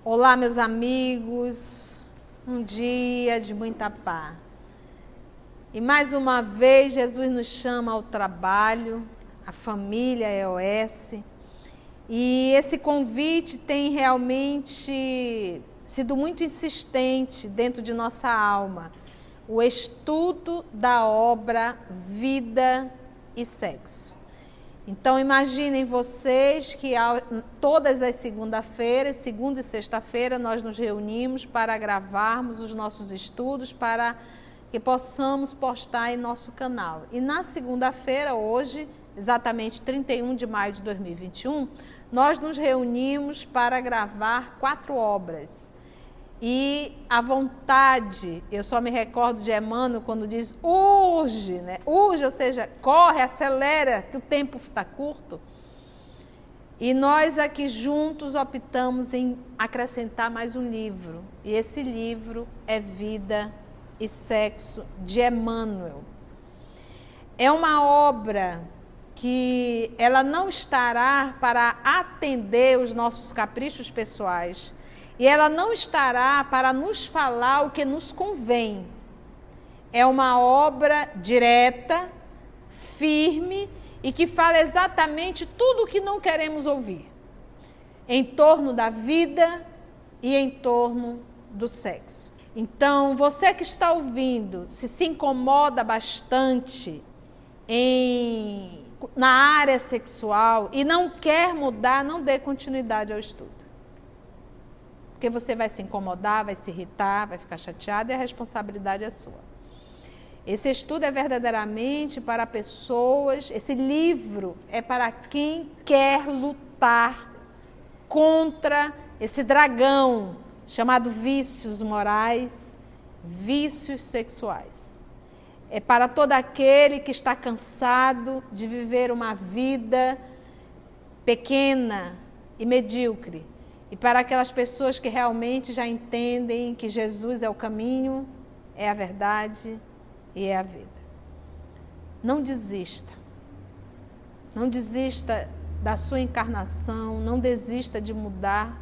Olá, meus amigos, um dia de muita paz. E mais uma vez, Jesus nos chama ao trabalho, a família EOS. E esse convite tem realmente sido muito insistente dentro de nossa alma. O estudo da obra Vida e Sexo. Então, imaginem vocês que todas as segundas-feiras, segunda e sexta-feira, nós nos reunimos para gravarmos os nossos estudos, para que possamos postar em nosso canal. E na segunda-feira, hoje, exatamente 31 de maio de 2021, nós nos reunimos para gravar 4 obras. E a vontade, eu só me recordo de Emmanuel quando diz urge, né? Urge, ou seja, corre, acelera, que o tempo está curto. E nós aqui juntos optamos em acrescentar mais um livro. E esse livro é Vida e Sexo, de Emmanuel. É uma obra que ela não estará para atender os nossos caprichos pessoais. E ela não estará para nos falar o que nos convém. É uma obra direta, firme e que fala exatamente tudo o que não queremos ouvir. Em torno da vida e em torno do sexo. Então, você que está ouvindo, se incomoda bastante na área sexual e não quer mudar, não dê continuidade ao estudo. Porque você vai se incomodar, vai se irritar, vai ficar chateado e a responsabilidade é sua. Esse estudo é verdadeiramente para pessoas, esse livro é para quem quer lutar contra esse dragão chamado vícios morais, vícios sexuais. É para todo aquele que está cansado de viver uma vida pequena e medíocre. E para aquelas pessoas que realmente já entendem que Jesus é o caminho, é a verdade e é a vida. Não desista. Não desista da sua encarnação, não desista de mudar.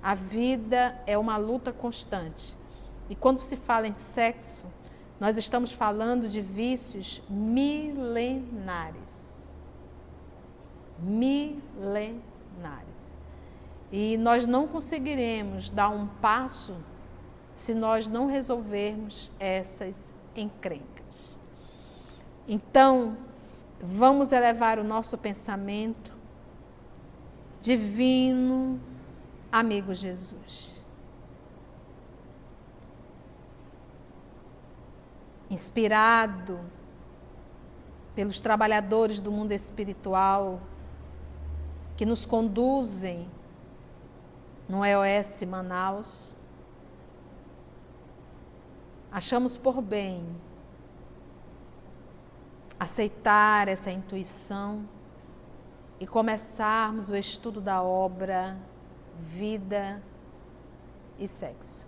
A vida é uma luta constante. E quando se fala em sexo, nós estamos falando de vícios milenares. Milenares. E nós não conseguiremos dar um passo se nós não resolvermos essas encrencas. Então, vamos elevar o nosso pensamento divino, amigo Jesus. Inspirado pelos trabalhadores do mundo espiritual que nos conduzem no EOS Manaus, achamos por bem aceitar essa intuição e começarmos o estudo da obra Vida e Sexo.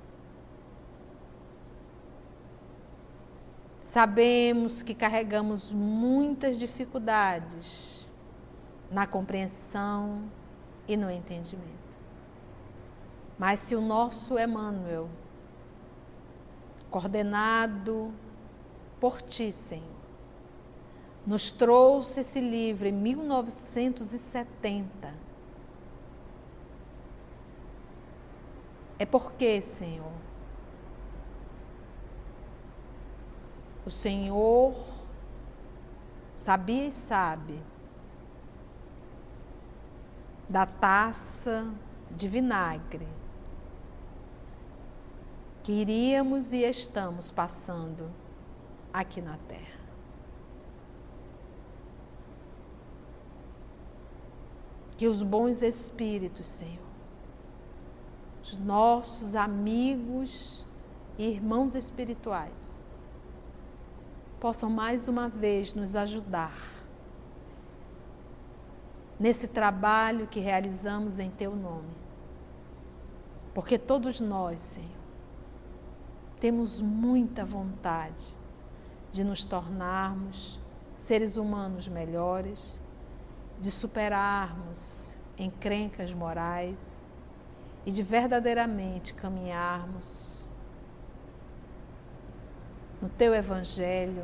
Sabemos que carregamos muitas dificuldades na compreensão e no entendimento. Mas se o nosso Emmanuel, coordenado por ti, Senhor, nos trouxe esse livro em 1970, é porque, Senhor, o Senhor sabia e sabe da taça de vinagre que iríamos e estamos passando aqui na Terra. Que os bons espíritos, Senhor, os nossos amigos e irmãos espirituais, possam mais uma vez nos ajudar nesse trabalho que realizamos em Teu nome. Porque todos nós, Senhor, temos muita vontade de nos tornarmos seres humanos melhores, de superarmos encrencas morais e de verdadeiramente caminharmos no teu evangelho,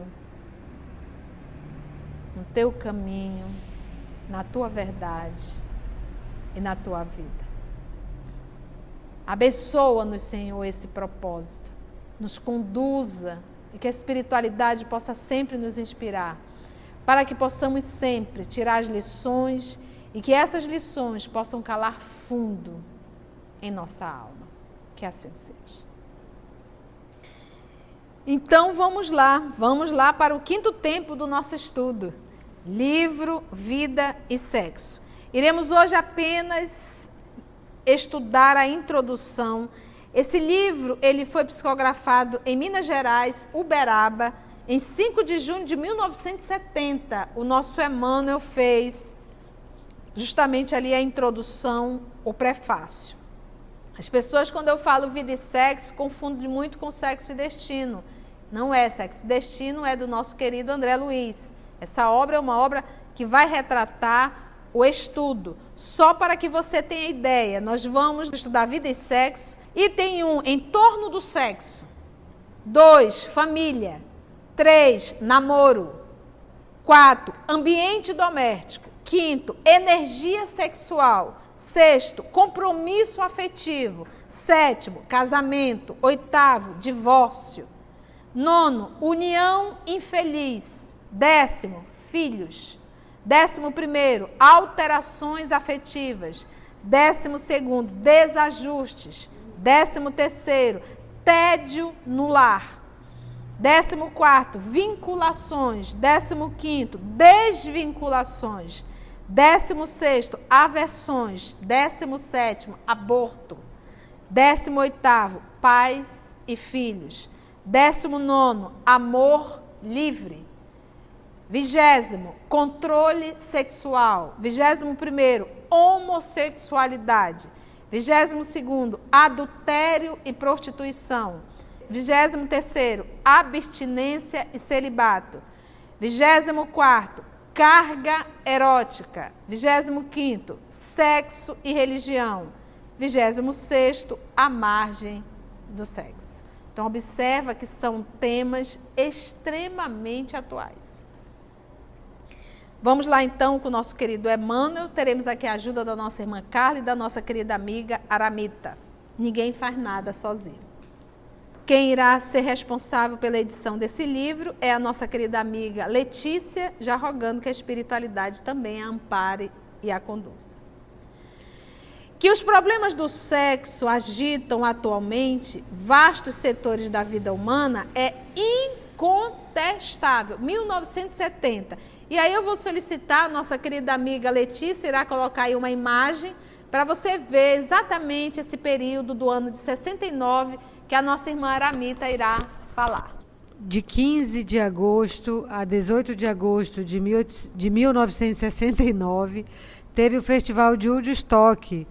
no teu caminho, na tua verdade e na tua vida. Abençoa-nos, Senhor, esse propósito. Nos conduza e que a espiritualidade possa sempre nos inspirar, para que possamos sempre tirar as lições e que essas lições possam calar fundo em nossa alma. Que assim seja. Então vamos lá para o quinto tempo do nosso estudo. Livro, vida e sexo. Iremos hoje apenas estudar a introdução. Esse livro, ele foi psicografado em Minas Gerais, Uberaba, em 5 de junho de 1970. O nosso Emmanuel fez justamente ali a introdução, o prefácio. As pessoas, quando eu falo vida e sexo, confundem muito com sexo e destino. Não é sexo e destino, é do nosso querido André Luiz. Essa obra é uma obra que vai retratar o estudo. Só para que você tenha ideia, nós vamos estudar vida e sexo. Item 1, em torno do sexo. 2, família. 3, namoro. 4, ambiente doméstico. 5, energia sexual. 6, compromisso afetivo. 7, casamento. 8, divórcio. 9, união infeliz. 10, filhos. 11, alterações afetivas. 12, desajustes. 13, tédio no lar. 14, vinculações. 15, desvinculações. 16, aversões. 17, aborto. 18, pais e filhos. 19, amor livre. 20, controle sexual. 21, homossexualidade. 22, adultério e prostituição. 23, abstinência e celibato. 24, carga erótica. 25, sexo e religião. 26, a margem do sexo. Então, observa que são temas extremamente atuais. Vamos lá, então, com o nosso querido Emmanuel. Teremos aqui a ajuda da nossa irmã Carla e da nossa querida amiga Aramita. Ninguém faz nada sozinho. Quem irá ser responsável pela edição desse livro é a nossa querida amiga Letícia, já rogando que a espiritualidade também a ampare e a conduza. Que os problemas do sexo agitam atualmente vastos setores da vida humana é incontestável. 1970. E aí eu vou solicitar, a nossa querida amiga Letícia irá colocar aí uma imagem para você ver exatamente esse período do ano de 69 que a nossa irmã Aramita irá falar. De 15 de agosto a 18 de agosto de 1969, teve o Festival de Woodstock,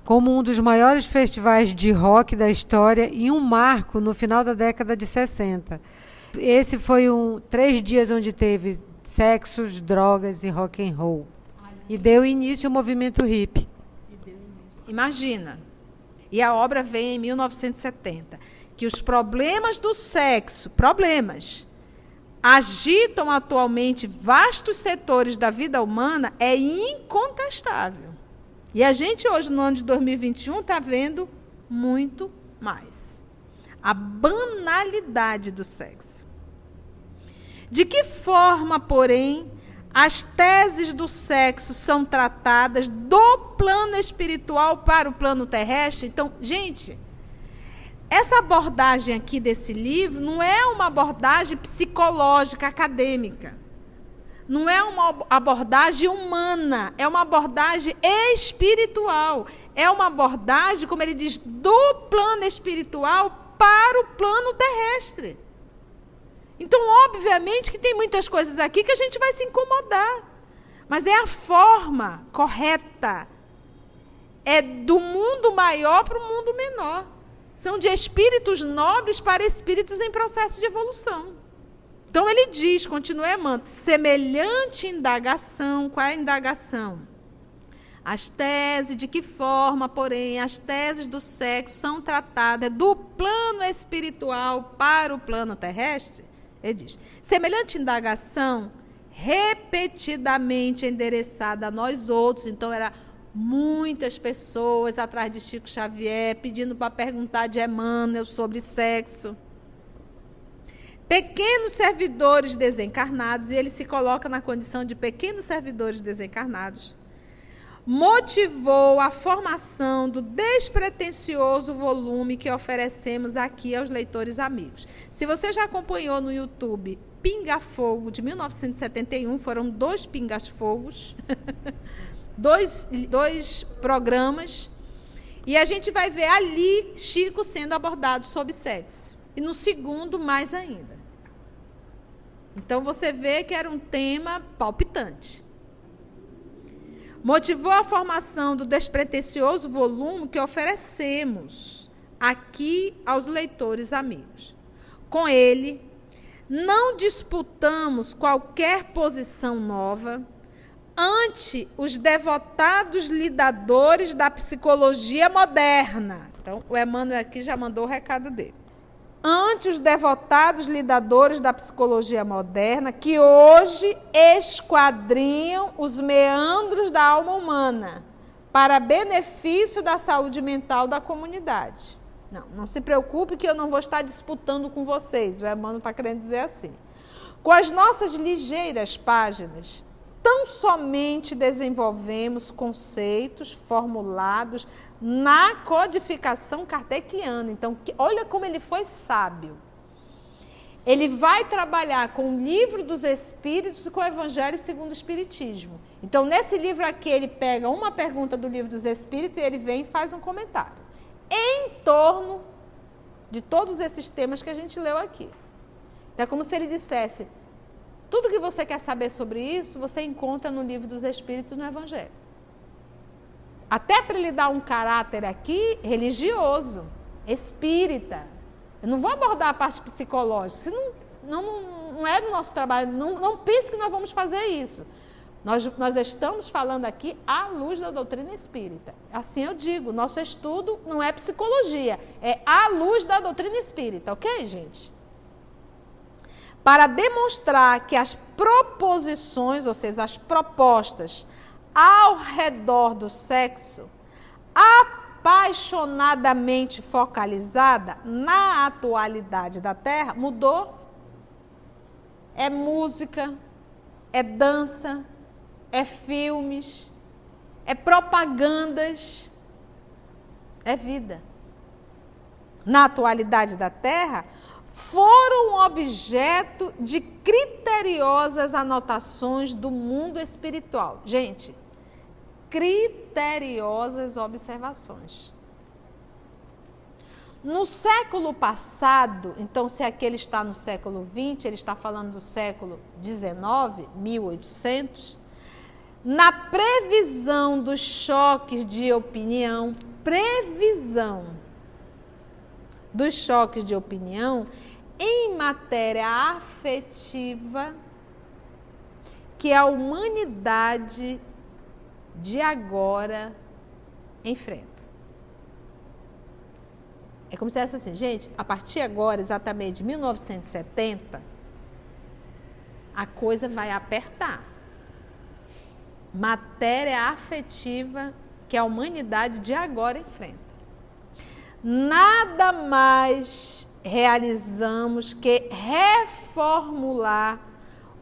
como um dos maiores festivais de rock da história e um marco no final da década de 60. Esse foi 3 dias onde teve sexos, drogas e rock and roll. E deu início ao movimento hippie. Imagina. E a obra vem em 1970. Que os problemas do sexo, agitam atualmente vastos setores da vida humana é incontestável. E a gente hoje, no ano de 2021, está vendo muito mais. A banalidade do sexo. De que forma, porém, as teses do sexo são tratadas do plano espiritual para o plano terrestre? Então, gente, essa abordagem aqui desse livro não é uma abordagem psicológica, acadêmica. Não é uma abordagem humana, é uma abordagem espiritual. É uma abordagem, como ele diz, do plano espiritual para o plano terrestre. Então, obviamente que tem muitas coisas aqui que a gente vai se incomodar. Mas é a forma correta. É do mundo maior para o mundo menor. São de espíritos nobres para espíritos em processo de evolução. Então, ele diz, continua Emmanuel, semelhante indagação, qual é a indagação? As teses, de que forma, porém, as teses do sexo são tratadas do plano espiritual para o plano terrestre? Ele diz, semelhante indagação repetidamente endereçada a nós outros, então era muitas pessoas atrás de Chico Xavier, pedindo para perguntar de Emmanuel sobre sexo. Pequenos servidores desencarnados, e ele se coloca na condição de pequenos servidores desencarnados, motivou a formação do despretensioso volume que oferecemos aqui aos leitores amigos. Se você já acompanhou no YouTube Pinga Fogo, de 1971, foram 2 Pingas Fogos, dois programas, e a gente vai ver ali Chico sendo abordado sobre sexo. E no segundo, mais ainda. Então, você vê que era um tema palpitante. Motivou a formação do despretensioso volume que oferecemos aqui aos leitores amigos. Com ele, não disputamos qualquer posição nova ante os devotados lidadores da psicologia moderna. Então, o Emmanuel aqui já mandou o recado dele. Ante os devotados lidadores da psicologia moderna, que hoje esquadrinham os meandros da alma humana para benefício da saúde mental da comunidade. Não se preocupe que eu não vou estar disputando com vocês, o Emmanuel está querendo dizer assim. Com as nossas ligeiras páginas, tão somente desenvolvemos conceitos formulados na codificação kardeciana. Então, olha como ele foi sábio. Ele vai trabalhar com o Livro dos Espíritos e com o Evangelho segundo o Espiritismo. Então, nesse livro aqui, ele pega uma pergunta do Livro dos Espíritos e ele vem e faz um comentário em torno de todos esses temas que a gente leu aqui. Então, é como se ele dissesse, tudo que você quer saber sobre isso, você encontra no Livro dos Espíritos e no Evangelho. Até para ele dar um caráter aqui religioso, espírita. Eu não vou abordar a parte psicológica, isso não é do nosso trabalho, não pense que nós vamos fazer isso. Nós estamos falando aqui à luz da doutrina espírita. Assim eu digo, nosso estudo não é psicologia, é à luz da doutrina espírita, ok, gente? Para demonstrar que as proposições, ou seja, as propostas ao redor do sexo, apaixonadamente focalizada na atualidade da Terra, mudou. É música, é dança, é filmes, é propagandas, é vida. Na atualidade da Terra, foram objeto de criteriosas anotações do mundo espiritual. Gente, criteriosas observações. No século passado, então se aqui ele está no século XX, ele está falando do século XIX, 1800, na previsão dos choques de opinião, em matéria afetiva, que a humanidade de agora enfrenta. É como se fosse assim, gente, a partir agora, exatamente de 1970, a coisa vai apertar. Matéria afetiva que a humanidade de agora enfrenta. Nada mais realizamos que reformular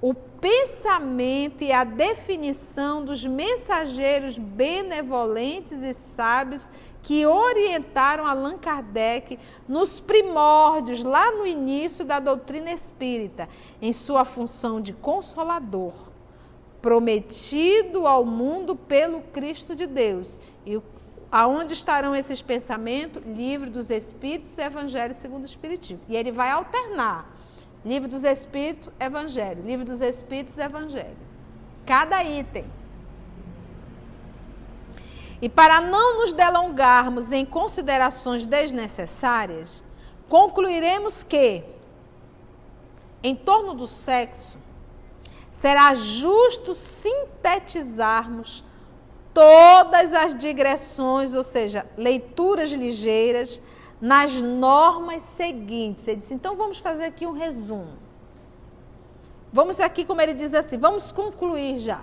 o pensamento e a definição dos mensageiros benevolentes e sábios que orientaram Allan Kardec nos primórdios, lá no início da doutrina espírita, em sua função de consolador, prometido ao mundo pelo Cristo de Deus. E aonde estarão esses pensamentos? Livro dos Espíritos e Evangelho segundo o Espiritismo. E ele vai alternar. Livro dos Espíritos, Evangelho. Livro dos Espíritos, Evangelho. Cada item. E para não nos delongarmos em considerações desnecessárias, concluiremos que, em torno do sexo, será justo sintetizarmos todas as digressões, ou seja, leituras ligeiras, nas normas seguintes. Ele disse, então vamos fazer aqui um resumo. Vamos aqui, como ele diz assim, vamos concluir já.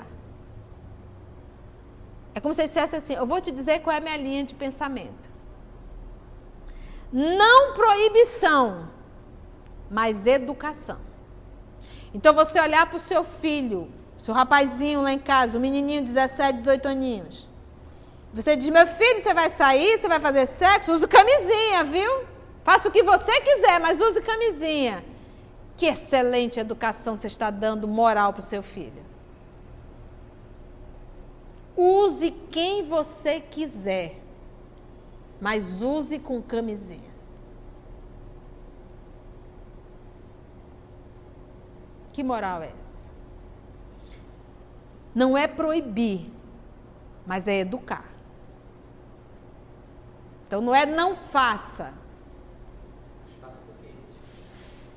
É como se ele dissesse assim, eu vou te dizer qual é a minha linha de pensamento. Não proibição, mas educação. Então você olhar para o seu filho, seu rapazinho lá em casa, o menininho de 17, 18 aninhos. Você diz, meu filho, você vai sair, você vai fazer sexo, use camisinha, viu? Faça o que você quiser, mas use camisinha. Que excelente educação você está dando moral para o seu filho. Use quem você quiser, mas use com camisinha. Que moral é essa? Não é proibir, mas é educar. Então não é não faça,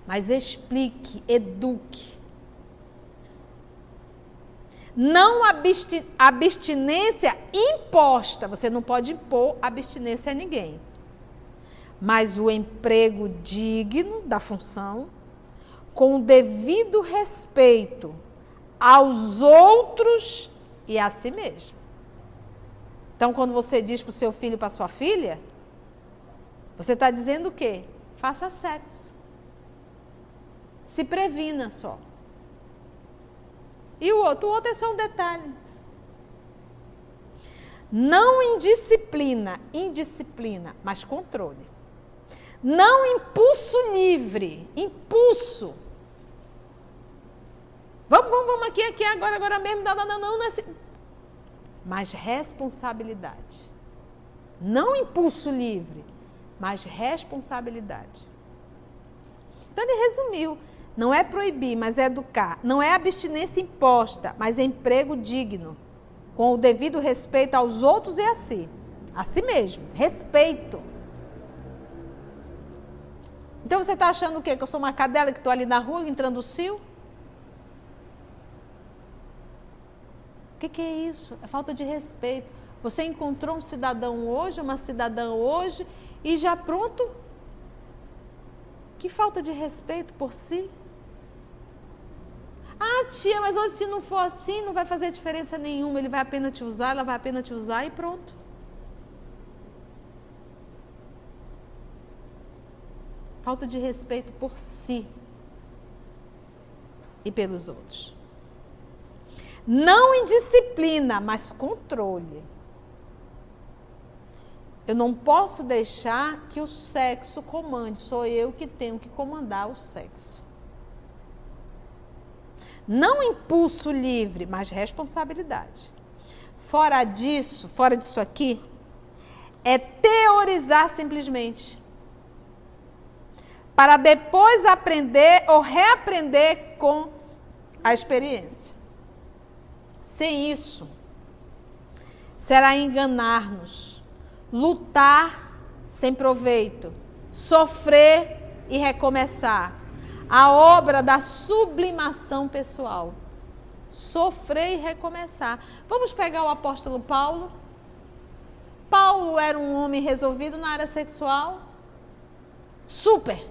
mas explique, eduque. Não abstinência imposta, você não pode impor abstinência a ninguém. Mas o emprego digno da função, com o devido respeito aos outros e a si mesmo. Então, quando você diz para o seu filho e para a sua filha, você está dizendo o quê? Faça sexo. Se previna só. E o outro é só um detalhe. Não indisciplina, mas controle. Não impulso livre, impulso. Vamos aqui, agora mesmo, não é assim. Mas responsabilidade. Não impulso livre, mas responsabilidade. Então ele resumiu. Não é proibir, mas é educar. Não é abstinência imposta, mas é emprego digno. Com o devido respeito aos outros e a si. A si mesmo. Respeito. Então você está achando o quê? Que eu sou uma cadela que estou ali na rua entrando o cio? O que é isso? É falta de respeito. Você encontrou um cidadão hoje, uma cidadã hoje, e já pronto? Que falta de respeito por si. Ah, tia, mas hoje se não for assim, não vai fazer diferença nenhuma. Ele vai apenas te usar, ela vai apenas te usar e pronto. Falta de respeito por si e pelos outros. Não indisciplina, mas controle. Eu não posso deixar que o sexo comande, sou eu que tenho que comandar o sexo. Não impulso livre, mas responsabilidade. Fora disso aqui, é teorizar simplesmente. Para depois aprender ou reaprender com a experiência. Sem isso, será enganar-nos, lutar sem proveito, sofrer e recomeçar. A obra da sublimação pessoal. Sofrer e recomeçar. Vamos pegar o apóstolo Paulo. Paulo era um homem resolvido na área sexual. Super.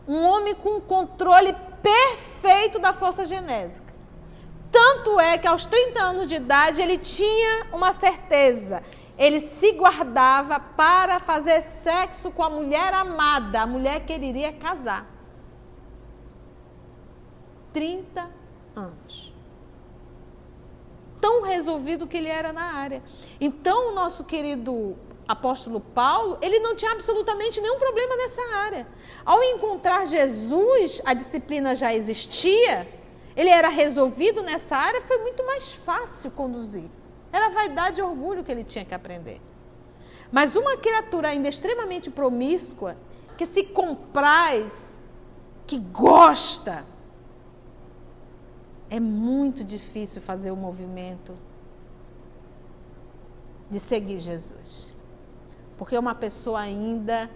Um homem com controle perfeito da força genésica. Tanto é que aos 30 anos de idade ele tinha uma certeza. Ele se guardava para fazer sexo com a mulher amada, a mulher que ele iria casar. 30 anos. Tão resolvido que ele era na área. Então, o nosso querido apóstolo Paulo, ele não tinha absolutamente nenhum problema nessa área. Ao encontrar Jesus, a disciplina já existia, ele era resolvido nessa área, foi muito mais fácil conduzir. Era vaidade e orgulho que ele tinha que aprender. Mas uma criatura ainda extremamente promíscua, que se compraz, que gosta, é muito difícil fazer o movimento de seguir Jesus. Porque é uma pessoa ainda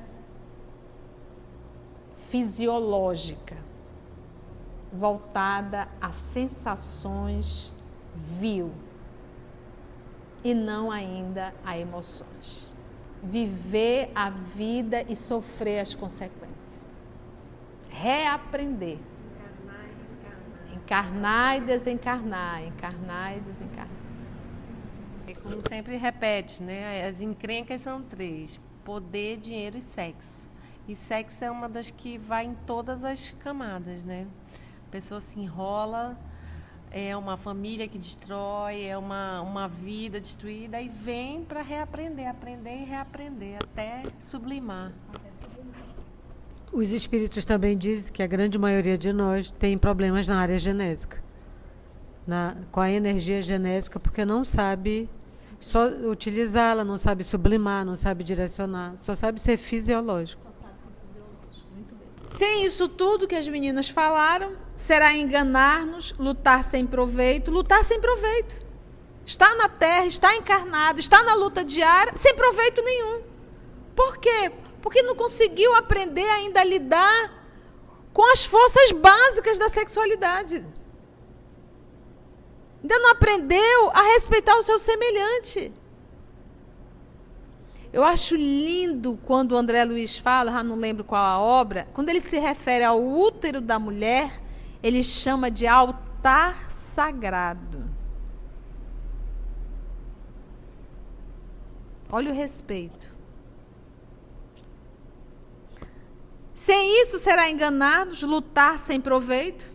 fisiológica, voltada a sensações vil. e não ainda a emoções. Viver a vida e sofrer as consequências. Reaprender. Encarnar e desencarnar, encarnar e desencarnar. E como sempre repete, né? As encrencas são 3: poder, dinheiro e sexo. E sexo é uma das que vai em todas as camadas, né? A pessoa se enrola, é uma família que destrói, é uma vida destruída e vem para reaprender, aprender e reaprender, até sublimar. Os espíritos também dizem que a grande maioria de nós tem problemas na área genésica, com a energia genésica, porque não sabe só utilizá-la, não sabe sublimar, não sabe direcionar, só sabe ser fisiológico. Sem isso tudo que as meninas falaram, será enganar-nos, lutar sem proveito. Lutar sem proveito. Está na terra, está encarnado, está na luta diária, sem proveito nenhum. Por quê? Porque não conseguiu aprender ainda a lidar com as forças básicas da sexualidade. Ainda não aprendeu a respeitar o seu semelhante. Eu acho lindo quando o André Luiz fala, já não lembro qual a obra, quando ele se refere ao útero da mulher, ele chama de altar sagrado. Olha o respeito. Sem isso será enganados, lutar sem proveito.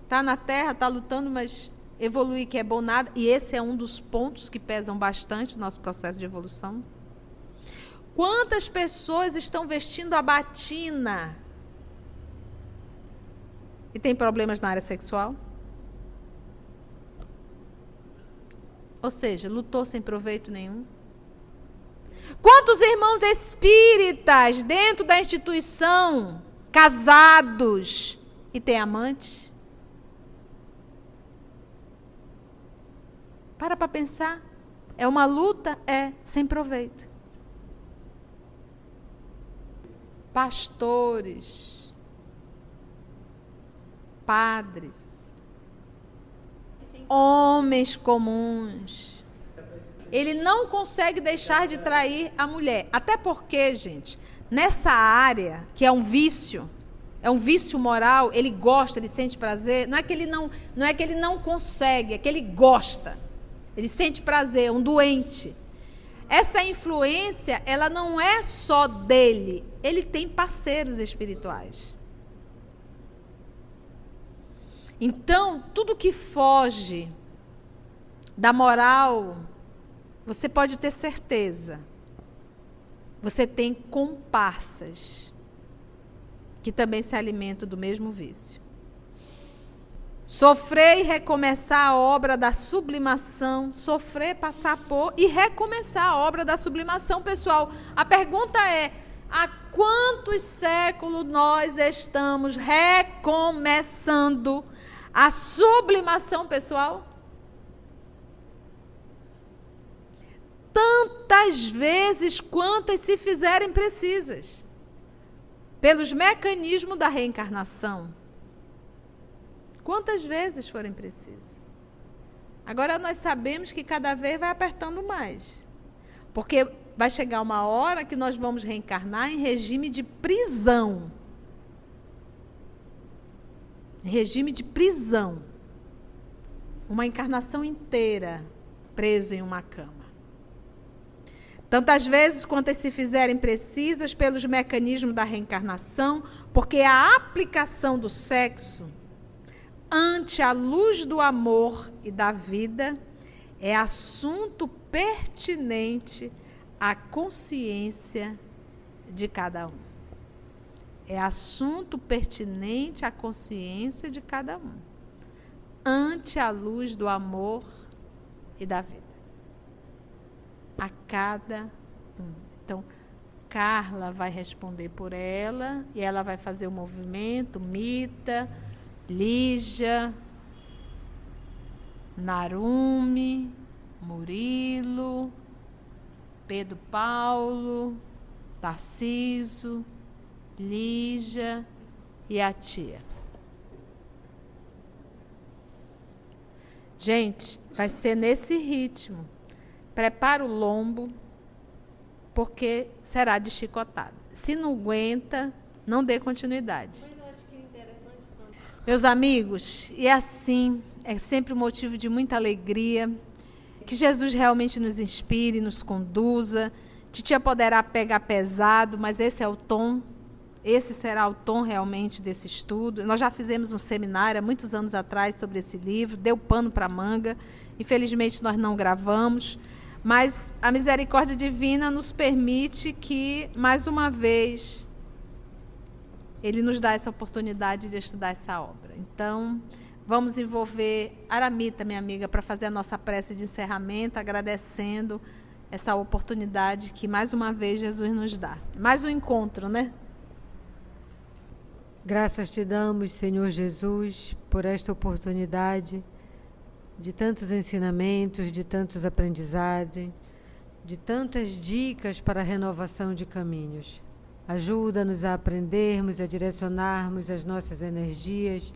Está na terra, está lutando, mas evoluir que é bom nada. E esse é um dos pontos que pesam bastante no nosso processo de evolução. Quantas pessoas estão vestindo a batina e têm problemas na área sexual? Ou seja, lutou sem proveito nenhum. Quantos irmãos espíritas dentro da instituição, casados e têm amantes? Para pensar. É uma luta? É, sem proveito. Pastores, padres, homens comuns. Ele não consegue deixar de trair a mulher. Até porque, gente, nessa área, que é um vício moral, ele gosta, ele sente prazer. Não é que ele não consegue, é que ele gosta. Ele sente prazer, é um doente. Essa influência, ela não é só dele. Ele tem parceiros espirituais. Então, tudo que foge da moral, você pode ter certeza. Você tem comparsas que também se alimentam do mesmo vício. Sofrer e recomeçar a obra da sublimação. Sofrer, passar por e recomeçar a obra da sublimação, pessoal. A pergunta é: há quantos séculos nós estamos recomeçando a sublimação, pessoal? Tantas vezes quantas se fizerem precisas, pelos mecanismos da reencarnação. Quantas vezes forem precisas. Agora nós sabemos que cada vez vai apertando mais. Porque vai chegar uma hora que nós vamos reencarnar em regime de prisão. Em regime de prisão. Uma encarnação inteira preso em uma cama. Tantas vezes quantas se fizerem precisas pelos mecanismos da reencarnação, porque a aplicação do sexo ante a luz do amor e da vida é assunto pertinente à consciência de cada um. É assunto pertinente à consciência de cada um, ante a luz do amor e da vida. A cada um. Então, Carla vai responder por ela, e ela vai fazer o movimento, Mita, Lígia, Narumi, Murilo, Pedro Paulo, Tarciso, Lígia e a tia. Gente, vai ser nesse ritmo. prepara o lombo, porque será deschicotada. Se não aguenta, não dê continuidade. Meus amigos, e assim, é sempre um motivo de muita alegria, que Jesus realmente nos inspire, nos conduza. Titia poderá pegar pesado, mas esse é o tom, esse será o tom realmente desse estudo. Nós já fizemos um seminário há muitos anos atrás sobre esse livro, deu pano para manga. Infelizmente nós não gravamos, mas a misericórdia divina nos permite que, mais uma vez, Ele nos dá essa oportunidade de estudar essa obra. Então, vamos envolver Aramita, minha amiga, para fazer a nossa prece de encerramento, agradecendo essa oportunidade que, mais uma vez, Jesus nos dá. Mais um encontro, né? Graças te damos, Senhor Jesus, por esta oportunidade de tantos ensinamentos, de tantos aprendizados, de tantas dicas para a renovação de caminhos. Ajuda-nos a aprendermos, a direcionarmos as nossas energias,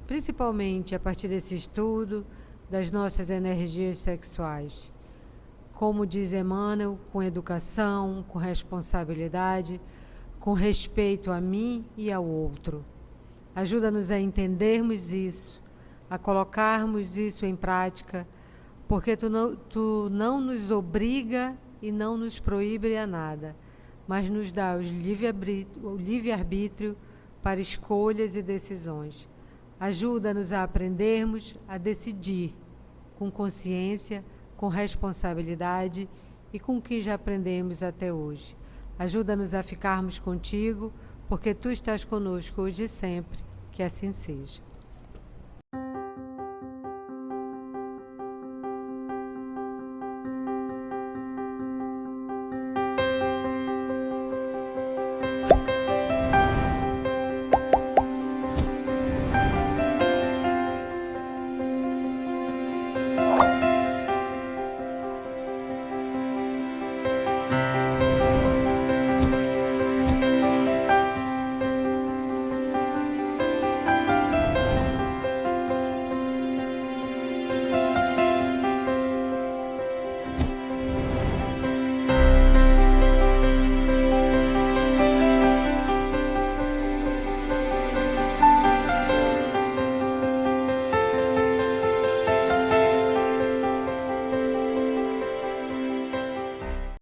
principalmente a partir desse estudo das nossas energias sexuais. Como diz Emmanuel, com educação, com responsabilidade, com respeito a mim e ao outro. Ajuda-nos a entendermos isso, a colocarmos isso em prática, porque tu não nos obriga e não nos proíbe a nada, mas nos dá o livre-arbítrio para escolhas e decisões. Ajuda-nos a aprendermos a decidir com consciência, com responsabilidade e com o que já aprendemos até hoje. Ajuda-nos a ficarmos contigo, porque tu estás conosco hoje e sempre, que assim seja.